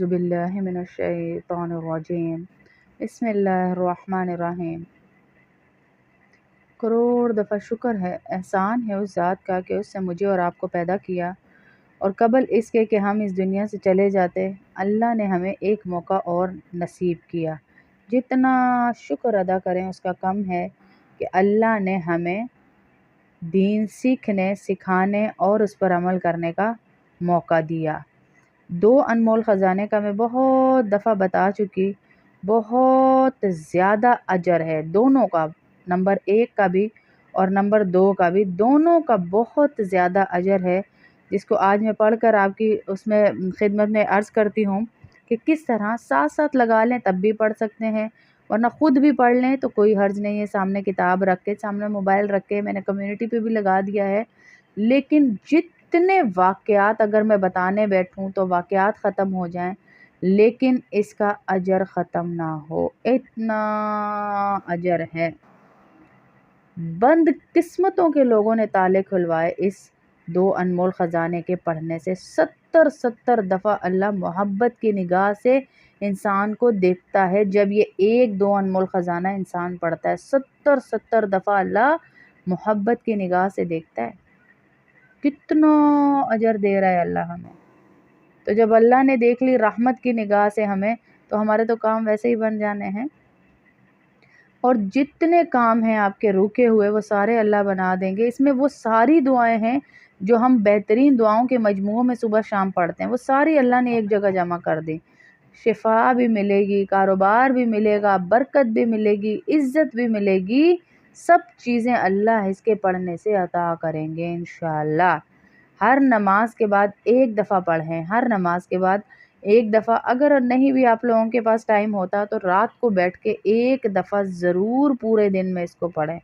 औज़ु बिल्लाहि मिनश्शैतानिर्रजीम। बिस्मिल्लाहिर्रहमानिर्रहीम। करोड़ दफ़ा शुक्र है, एहसान है उस ज़ात का कि उसने मुझे और आपको पैदा किया, और कबल इसके कि हम इस दुनिया से चले जाते अल्लाह ने हमें एक मौका और नसीब किया। जितना शुक्र अदा करें उसका कम है कि अल्लाह ने हमें दीन सीखने, सिखाने और उस पर अमल करने का मौका दिया। दो अनमोल ख़जाने का मैं बहुत दफ़ा बता चुकी, बहुत ज़्यादा अजर है दोनों का, नंबर 1 का भी और नंबर 2 का भी, दोनों का बहुत ज़्यादा अजर है, जिसको आज मैं पढ़कर आपकी उसमें खिदमत में अर्ज़ करती हूँ कि किस तरह साथ-साथ लगा लें तब भी पढ़ सकते हैं, वरना ख़ुद भी पढ़ लें तो कोई हर्ज नहीं है। सामने किताब रख के, सामने मोबाइल रख के, मैंने कम्युनिटी पे भी लगा दिया है। लेकिन जितने वाक़यात अगर मैं बताने बैठूँ तो वाक़यात ख़त्म हो जाएँ, लेकिन इसका अजर ख़त्म ना हो, इतना अजर है। बंद किस्मतों के लोगों ने ताले खुलवाए इस दो अनमोल ख़जाने के पढ़ने से। 70 दफ़ा अल्लाह मोहब्बत की निगाह से इंसान को देखता है। जब ये एक दो अनमोल ख़जाना इंसान पढ़ता है, 70 दफ़ा अल्लाह मोहब्बत की निगाह से देखता है। कितना अजर दे रहा है अल्लाह हमें। तो जब अल्लाह ने देख ली रहमत की निगाह से हमें, तो हमारे तो काम वैसे ही बन जाने हैं, और जितने काम हैं आपके रुके हुए वो सारे अल्लाह बना देंगे। इसमें वो सारी दुआएं हैं जो हम बेहतरीन दुआओं के मजमूओं में सुबह शाम पढ़ते हैं, वो सारी अल्लाह ने एक जगह जमा कर दी। शिफा भी मिलेगी, कारोबार भी मिलेगा, बरकत भी मिलेगी, इज़्ज़त भी मिलेगी, सब चीज़ें अल्लाह इसके पढ़ने से अता करेंगे इंशाअल्लाह। हर नमाज के बाद एक दफ़ा पढ़ें, हर नमाज के बाद एक दफ़ा। अगर नहीं भी आप लोगों के पास टाइम होता तो रात को बैठ के एक दफ़ा ज़रूर पूरे दिन में इसको पढ़ें।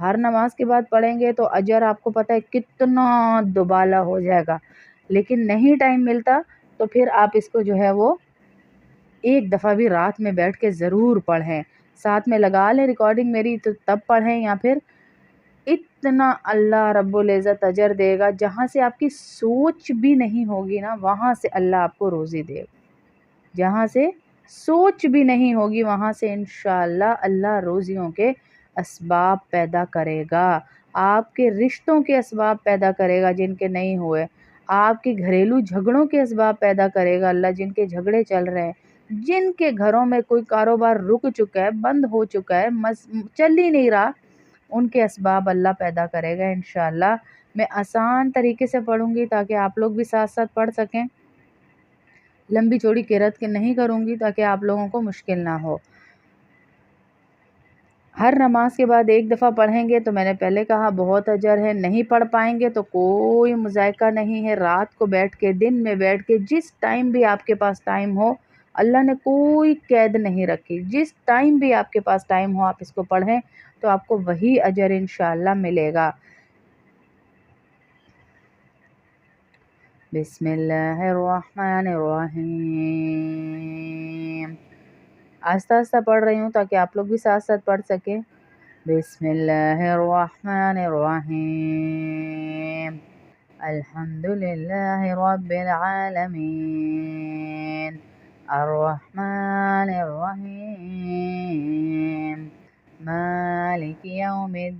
हर नमाज के बाद पढ़ेंगे तो अजर आपको पता है कितना दुबाला हो जाएगा। लेकिन नहीं टाइम मिलता तो फिर आप इसको जो है वो एक दफ़ा भी रात में बैठ के ज़रूर पढ़ें। साथ में लगा लें रिकॉर्डिंग मेरी तो तब पढ़ें, या फिर इतना अल्लाह रब्बुल इज़्ज़त अजर देगा, जहाँ से आपकी सोच भी नहीं होगी ना, वहाँ से अल्लाह आपको रोज़ी देगा। जहाँ से सोच भी नहीं होगी वहाँ से इंशाअल्लाह अल्लाह रोज़ियों के असबाब पैदा करेगा। आपके रिश्तों के असबाब पैदा करेगा जिनके नहीं हुए। आपके घरेलू झगड़ों के असबाब पैदा करेगा अल्लाह, जिनके झगड़े चल रहे हैं। जिनके घरों में कोई कारोबार रुक चुका है, बंद हो चुका है, चल ही नहीं रहा, उनके असबाब अल्लाह पैदा करेगा इंशाअल्लाह। मैं आसान तरीके से पढ़ूँगी ताकि आप लोग भी साथ-साथ पढ़ सकें। लंबी चौड़ी किरत के नहीं करूँगी ताकि आप लोगों को मुश्किल ना हो। हर नमाज के बाद एक दफ़ा पढ़ेंगे तो मैंने पहले कहा बहुत अजर है। नहीं पढ़ पाएंगे तो कोई मुज़ायका नहीं है। रात को बैठ के, दिन में बैठ के, जिस टाइम भी आपके पास टाइम हो, अल्लाह ने कोई कैद नहीं रखी। जिस टाइम भी आपके पास टाइम हो आप इसको पढ़ें तो आपको वही अजर इंशाअल्लाह मिलेगा। बिस्मिल्लाहिर्रहमानिर्रहीम। आस्ता-आस्ता पढ़ रही हूँ ताकि आप लोग भी साथ-साथ पढ़ सकें। बिस्मिल्लाहिर्रहमानिर्रहीम। अल्हम्दुलिल्लाहि रब्बिल आलमीन। अर्रहमानिर्रहीम। मालिकि यौमिद्दीन।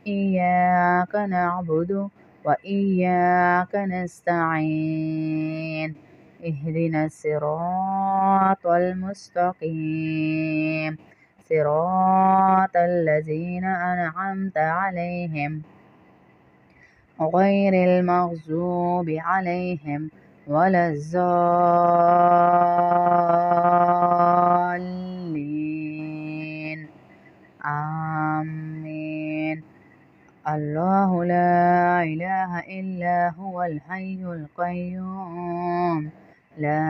इय्याका नअबुदु व इय्याका नस्तईन। इहदिनस सिरातल मुस्तकीम। सिरातल लज़ीना अनअमता अलैहिम गैरिल मग़ज़ूबि अलैहिम वलज़्ज़ाल्लीन। आमीन। अल्लाहु ला इलाहा इल्ला हुवल हय्युल क़य्यूम। ला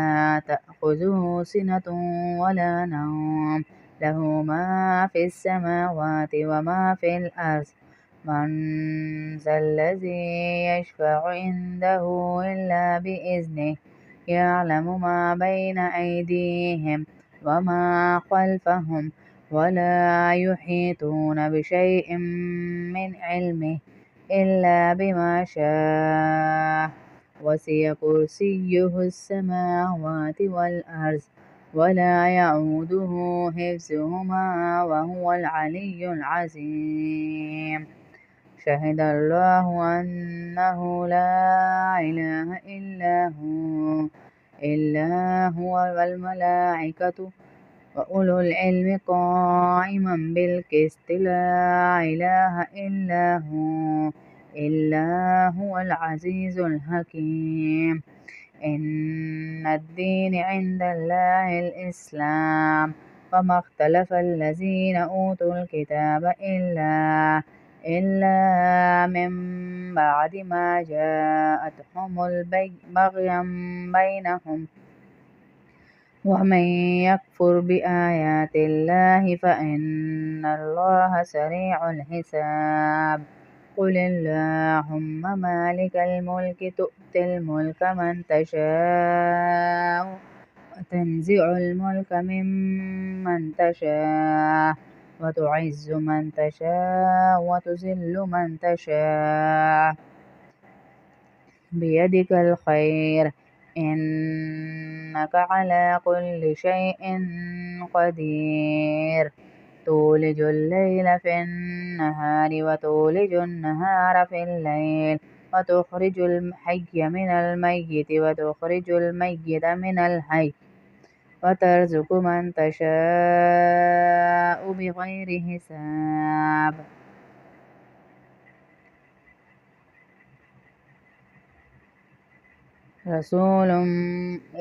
तअख़ुज़ुहु सिनतुन वला नौम। लहु मा फ़िस समावाति व मा फ़िल अर्ज़। मन ज़ल्लज़ी यशफ़अु इंदहु इल्ला बिइज़्निहि। यअलमु मा बैना अयदीहिम व मा ख़ल्फ़हुम वला युहीतून बिशैइन मिन इल्मिहि इल्ला बिमा शाअ। वसिअ कुर्सियुहु السماوات والأرض ولا يؤوده حفظهما وهو العلي العظيم شهد الله أنه لا إله إلا هو والملائكة وأولو العلم قائما بالقسط لا إله إلا هو العزيز الحكيم إن الدين عند الله الإسلام وما اختلف الذين أوتوا الكتاب إلا من بعد ما جاءتهم البغي بينهم ومن يكفر بآيات الله فإن الله سريع الحساب قل اللهم مالك الملك تؤتي الملك من تشاء وتنزع الملك ممن تشاء وتعز من تشاء وتذل من تشاء بيدك الخير إنك على كل شيء قدير تولج الليل في النهار وتولج النهار في الليل وتخرج الحي من الميت وتخرج الميت من الحي وترزق من تشاء بغير حساب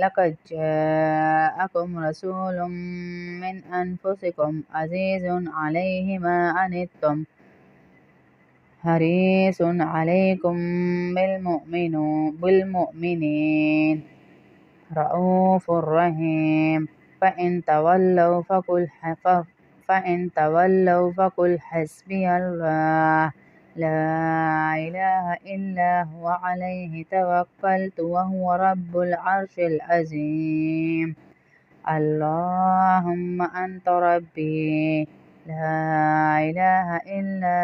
لقد جاءكم رسول من أنفسكم عزيز عليه ما عنتم حريص عليكم بالمؤمنين رؤوف رحيم فإن تولوا فقل حسبي الله لا إله إلا هو عليه توكلت وهو رب العرش العظيم اللهم أنت ربي لا إله إلا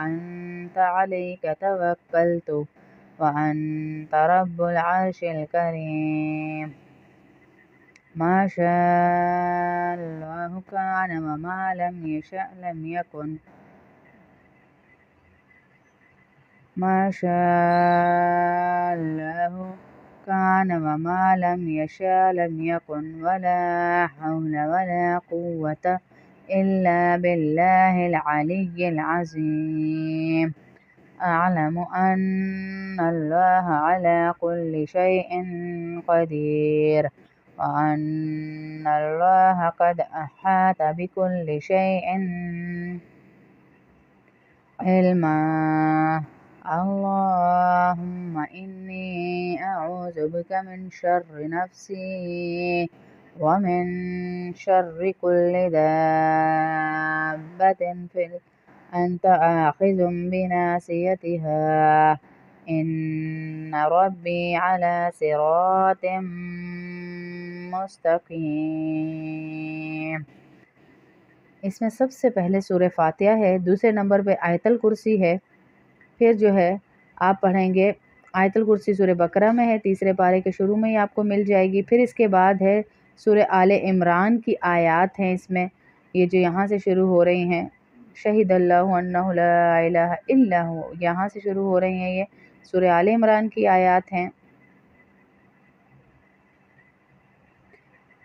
أنت عليك توكلت وأنت رب العرش الكريم ما شاء الله كان وما لم يشأ لم يكن ما شاء الله كان وما لم يشأ لم يكن ولا حول ولا قوة إلا بالله العلي العظيم أعلم أن الله على كل شيء قدير وأن الله قد أحاط بكل شيء علما اللهم إني أعوذ بك من شر نفسي ومن شر كل دابة أنت آخذ بناصيتها إن ربي على صراط मुस्तकीम। इसमें सबसे पहले सूरह फातिहा है, दूसरे नंबर पे आयतल कुर्सी है, फिर जो है आप पढ़ेंगे आयतल कुर्सी सूरह बकरा में है, तीसरे पारे के शुरू में ही आपको मिल जाएगी। फिर इसके बाद है सूरह आले इमरान की आयत हैं, इसमें ये जो यहाँ से शुरू हो रही हैं, शहीदल्लाहु अन्नहु ला इलाहा इल्ला हु, यहाँ से शुरू हो रही हैं, ये सूरह आले इमरान की आयत हैं।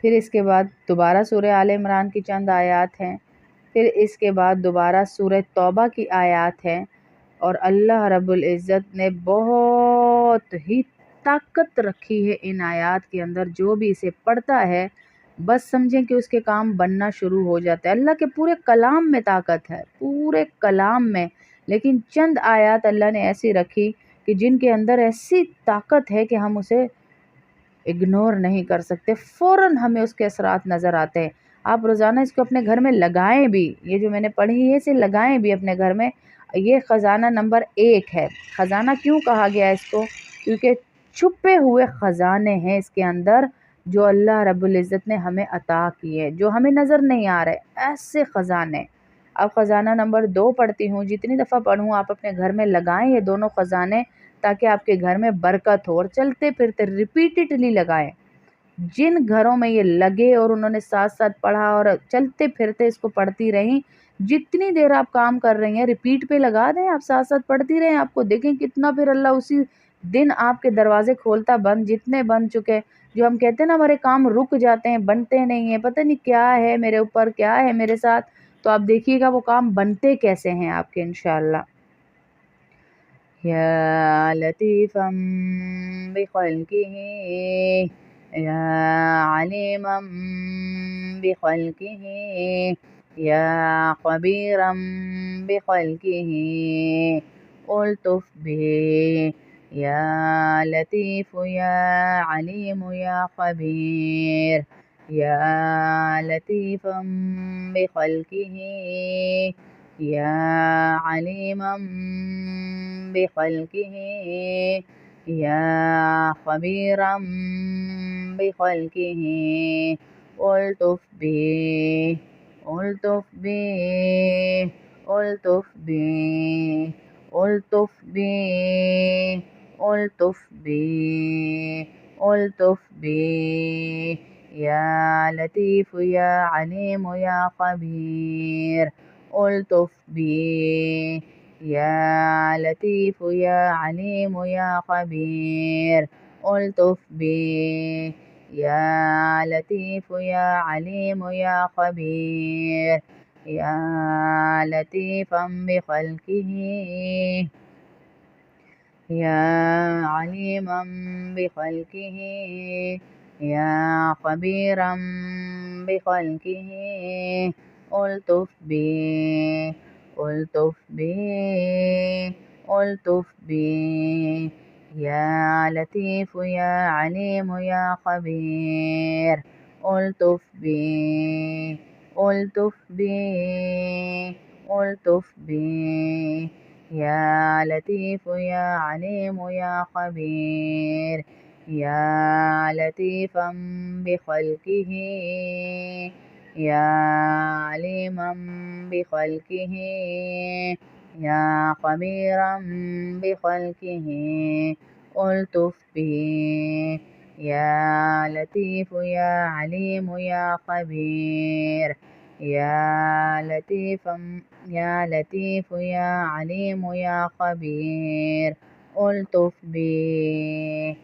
फिर इसके बाद दोबारा सूरह आले इमरान की चंद आयत हैं, फिर इसके बाद दोबारा सूरह तौबा की आयत हैं। और अल्लाह रब्बुल इज़्ज़त ने बहुत ही ताकत रखी है इन आयत के अंदर, जो भी इसे पढ़ता है बस समझें कि उसके काम बनना शुरू हो जाता है। अल्लाह के पूरे कलाम में ताकत है, पूरे कलाम में, लेकिन चंद आयत अल्लाह ने ऐसी रखी कि जिनके अंदर ऐसी ताकत है कि हम उसे इग्नोर नहीं कर सकते, फ़ौरन हमें उसके असरात नज़र आते हैं। आप रोज़ाना इसको अपने घर में लगाएं भी, ये जो मैंने पढ़ी है इसे लगाएं भी अपने घर में। ये ख़जाना नंबर 1 है। ख़जाना क्यों कहा गया इसको? क्योंकि छुपे हुए ख़जाने हैं इसके अंदर जो अल्लाह रब्बुल इज़्ज़त ने हमें अता किए, जो हमें नज़र नहीं आ रहे, ऐसे ख़जाने। अब ख़जाना नंबर 2 पढ़ती हूँ, जितनी दफ़ा पढ़ूँ आप अपने घर में लगाएं ये दोनों ख़जाने, ताकि आपके घर में बरकत हो। और चलते फिरते रिपीटेडली लगाएं। जिन घरों में ये लगे और उन्होंने साथ साथ पढ़ा और चलते फिरते इसको पढ़ती रहीं, जितनी देर आप काम कर रही हैं रिपीट पे लगा दें, आप साथ साथ पढ़ती रहें, आपको देखें कितना फिर अल्लाह उसी दिन आपके दरवाजे खोलता। बंद जितने बन चुके, जो हम कहते हैं ना हमारे काम रुक जाते हैं, बनते नहीं है, पता नहीं क्या है मेरे ऊपर, क्या है मेरे साथ, तो आप देखिएगा वो काम बनते कैसे हैं आपके इंशाअल्लाह। या लतीफ़म बिखल्किही या अलीमम बिखल्किही या खबीरम बिखल्किही उल्तुफ बिही या लतीफ़ या अलीम या खबीर या लतीफ़म बिखल्किही या अलीमम बिखल्किही या खबीरम बिखल्किही उल्तुफ बिही उल्तुफ बिही उल्तुफ बिही उल्तुफ बिही उल्तुफ बिही उल्तुफ बिही या लतीफ़ या अलीम या खबीर उल्तुफ बिही या लतीफ़ या अलीम या खबीर उल्तुफ बिही या लतीफ़ या अलीम या खबीर या लतीफ़म बिखल्किही या अलीमम बिखल्किही या खबीरम बिखल्किही उल्तुफ बिही उल्तुफ बिही उल्तुफ बिही या लतीफ़ या अलीम या खबीर उल्तुफ बिही उल्तुफ बिही उल्तुफ बिही या लतीफ़ या अलीम या खबीर या लतीफ़म बिखल्किही या अलीमम बिखल्किही या खबीरम बिखल्किही उल्तुफ बिही या लतीफ़ या अलीम या खबीर या लतीफ़म या लतीफ़ या अलीम या खबीर उल्तुफ बिही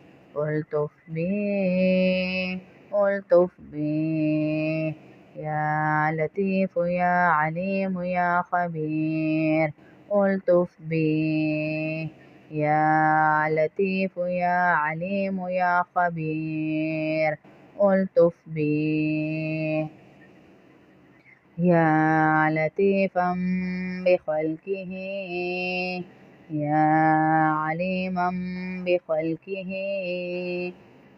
उल्तुफ बिही उल्तुफ बिही या लतीफ़ या अलीम या खबीर उल्तुफ बिही या लतीफ़ या अलीम या खबीर उल्तुफ बिही या लतीफ़म बिखल्किही या अलीमम बिखल्किही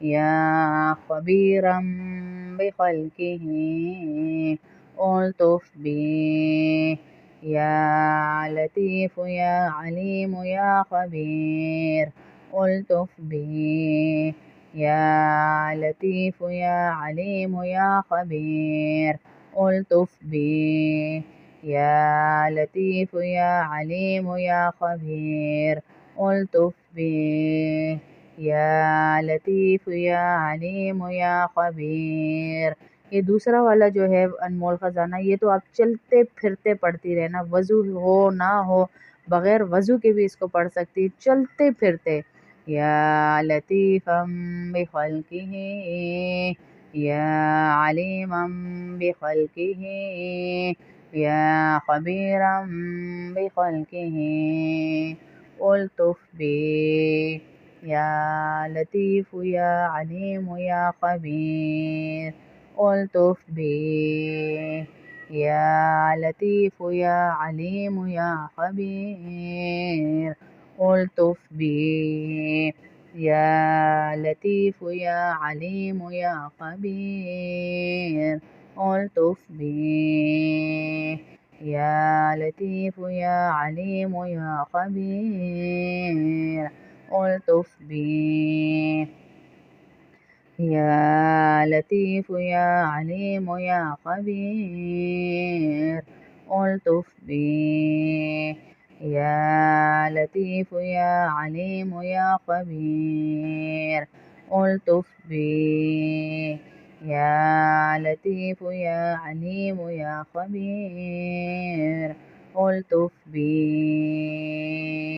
या खबीरम बिखल्किही उल्तुफ बिही या लतीफ़ या अलीम या खबीर उल्तुफ बिही या लतीफ़ या अलीम या खबीर उल्तुफ बिही या लतीफ़ या अलीम या खबीर उल्तुफ बिही या लतीफ़ या अलीम या खबीर। ये दूसरा वाला जो है अनमोल ख़ज़ाना, ये तो आप चलते फिरते पढ़ती रहना, वज़ू हो ना हो, बग़ैर वज़ू के भी इसको पढ़ सकती, चलते फिरते। या लतीफ़म बिखल्किही या अलीमम बिखल्किही या खबीरम बिखल्किही उल्तुफ बिही या लतीफ़ या अलीम या खबीर उल्तुफ बिही या लतीफ़ या अलीम या खबीर उल्तुफ बिही या लतीफ़ या अलीम या खबीर उल्तुफ बिही या लतीफ़ या अलीम या खबीर उल्तुफ बिही या लतीफ़ या अलीम या खबीर उल्तुफ बिही يا لطيف يا عليم يا خبير ألطف بي. يا لطيف يا عليم يا خبير ألطف بي.